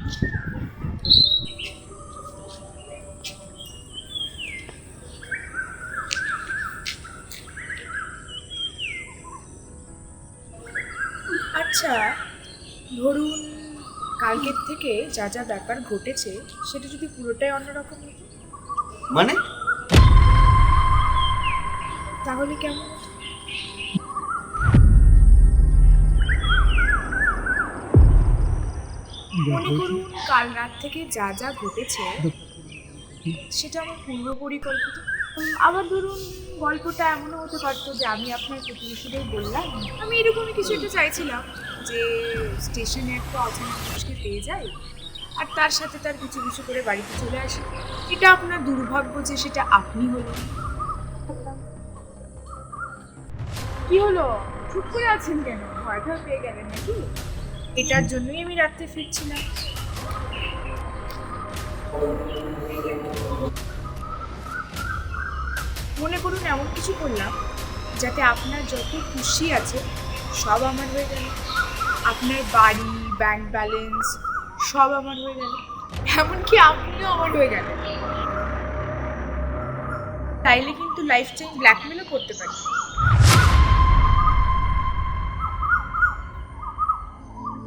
আচ্ছা, ধরুন কালকের থেকে যা যা ব্যাপার ঘটেছে সেটা যদি পুরোটাই অন্যরকম হতো, মানে? তাহলে কেমন হতো? মনে করুন কাল রাত থেকে যা যা ঘটেছে সেটা আমার পূর্ব পরিকল্পিত। আবার ধরুন গল্পটা এমনও হতে পারতো যে আমি আপনার প্রতিবেশীদের বললাম আমি এরকমই কিছু একটা চাইছিলাম, যে স্টেশনে একটা অচেনা মানুষকে পেয়ে যাই আর তার সাথে তার কিছু কিছু করে বাড়িতে চলে আসি। এটা আপনার দুর্ভাগ্য যে সেটা আপনি হলেন। কি হলো, চুপ করে আছেন কেন? ভয় ভয় পেয়ে গেলেন নাকি? এটার জন্যই আমি রাত্রে ফিরছিলাম। মনে করুন এমন কিছু করলাম যাতে আপনার যত খুশি আছে সব আমার হয়ে গেল। আপনার বাড়ি, ব্যাংক ব্যালেন্স সব আমার হয়ে গেল, এমনকি আপনিও আমার হয়ে গেলেন। তাইলে কিন্তু লাইফ টাইম ব্ল্যাকমেলও করতে পারি।